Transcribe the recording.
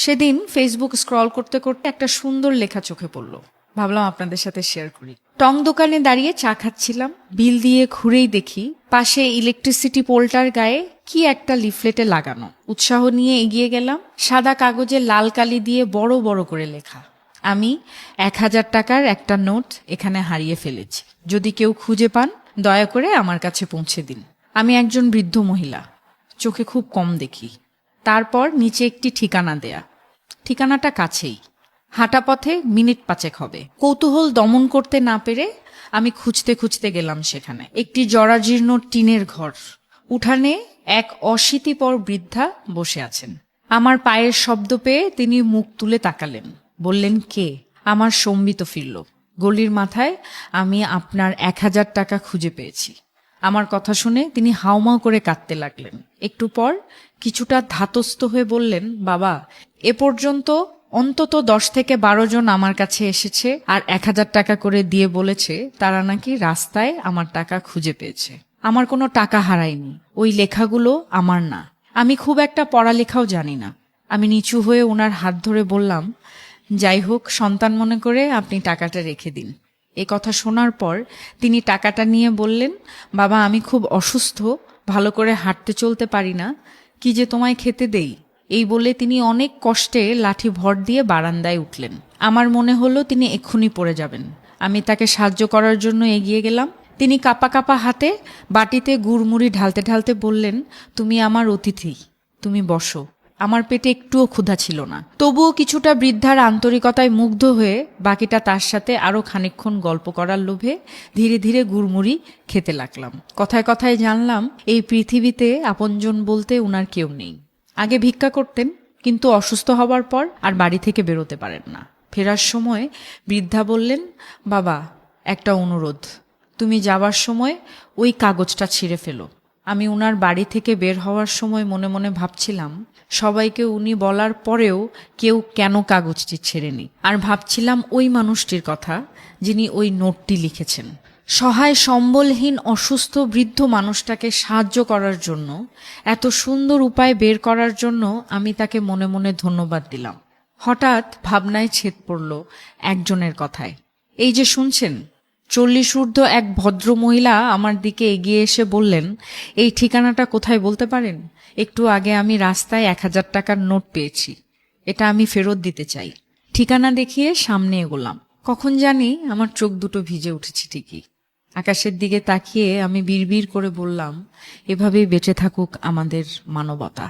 সেদিন Facebook scroll করতে করতে একটা সুন্দর লেখা চোখে পড়ল। ভাবলাম আপনাদের সাথে শেয়ার করি। টং দোকানে দাঁড়িয়ে চা খাচ্ছিলাম, বিল দিয়ে ঘুরেই দেখি পাশে ইলেকট্রিসিটি পোলটার গায়ে কি একটা লিফলেটে লাগানো। উৎসাহ নিয়ে এগিয়ে গেলাম। সাদা কাগজে লাল কালি দিয়ে বড় বড় করে লেখা, আমি ১,০০০ টাকার একটা নোট এখানে হারিয়ে ফেলেছি, যদি কেউ খুঁজে পান দয়া করে আমার কাছে পৌঁছে দিন। আমি একজন বৃদ্ধ মহিলা, চোখে খুব কম দেখি। তারপর নিচে একটি ঠিকানা দেয়া, ঠিকানাটা কাছেই, হাঁটা পথে মিনিট ৫ হবে। কৌতূহল দমন করতে না পেরে আমি খুঁজতে খুঁজতে গেলাম সেখানে। একটি জরাজীর্ণ টিনের ঘর, উঠানে এক অশীতিপর বৃদ্ধা বসে আছেন। আমার পায়ের শব্দ পেয়ে তিনি মুখ তুলে তাকালেন, বললেন, কে? আমার সম্বিত ফিরল। গলির মাথায় আমি আপনার ১,০০০ টাকা খুঁজে পেয়েছি। আমার কথা শুনে তিনি হাউমাউ করে কাঁদতে লাগলেন। একটু পর কিছুটা ধাতস্থ হয়ে বললেন, বাবা, এ পর্যন্ত অন্তত ১০ থেকে ১২ জন আমার কাছে এসেছে আর ১,০০০ টাকা করে দিয়ে বলেছে তারা নাকি রাস্তায় আমার টাকা খুঁজে পেয়েছে। আমার কোনো টাকা হারায়নি, ওই লেখাগুলো আমার না। আমি খুব একটা পড়ালেখাও জানি না। আমি নিচু হয়ে ওনার হাত ধরে বললাম, যাই হোক, সন্তান মনে করে আপনি টাকাটা রেখে দিন। এ কথা শোনার পর তিনি টাকাটা নিয়ে বললেন, বাবা, আমি খুব অসুস্থ, ভালো করে হাঁটতে চলতে পারি না, কি যে তোমায় খেতে দেই। এই বলে তিনি অনেক কষ্টে লাঠি ভর দিয়ে বারান্দায় উঠলেন। আমার মনে হলো তিনি এক্ষুনি পড়ে যাবেন। আমি তাকে সাহায্য করার জন্য এগিয়ে গেলাম। তিনি কাঁপা কাঁপা হাতে বাটিতে গুড়মুড়ি ঢালতে ঢালতে বললেন, তুমি আমার অতিথি, তুমি বসো। আমার পেটে একটুও ক্ষুধা ছিল না, তবুও কিছুটা বৃদ্ধার আন্তরিকতায় মুগ্ধ হয়ে বাকিটা তার সাথে আরো খানিকক্ষণ গল্প করার লোভে ধীরে ধীরে গুড়মুড়ি খেতে লাগলাম। কথায় কথায় জানলাম এই পৃথিবীতে আপনজন বলতে উনার কেউ নেই। আগে ভিক্ষা করতেন, কিন্তু অসুস্থ হবার পর আর বাড়ি থেকে বেরোতে পারেন না। ফেরার সময় বৃদ্ধা বললেন, বাবা, একটা অনুরোধ, তুমি যাবার সময় ওই কাগজটা ছিঁড়ে ফেলো। আমি উনার বাড়ি থেকে বের হওয়ার সময় মনে মনে ভাবছিলাম, সবাইকে উনি বলার পরেও কেউ কেন কাগজটি ছেড়েনি। আর ভাবছিলাম ওই মানুষটির কথা যিনি ওই নোটটি লিখেছেন। সহায় সম্বলহীন অসুস্থ বৃদ্ধ মানুষটাকে সাহায্য করার জন্য, এত সুন্দর উপায় বের করার জন্য আমি তাকে মনে মনে ধন্যবাদ দিলাম। হঠাৎ ভাবনায় ছেদ পড়ল একজনের কথায়। এই যে শুনছেন, ৪০ ঊর্ধ্ব এক ভদ্র মহিলা আমার দিকে এগিয়ে এসে বললেন, এই ঠিকানাটা কোথায় বলতে পারেন? একটু আগে আমি রাস্তায় ১,০০০ টাকার নোট পেয়েছি, এটা আমি ফেরত দিতে চাই। ঠিকানা দেখিয়ে সামনে এগোলাম। কখন জানি আমার চোখ দুটো ভিজে উঠেছে ঠিকই। আকাশের দিকে তাকিয়ে আমি বিড়বিড় করে বললাম, এভাবেই বেঁচে থাকুক আমাদের মানবতা।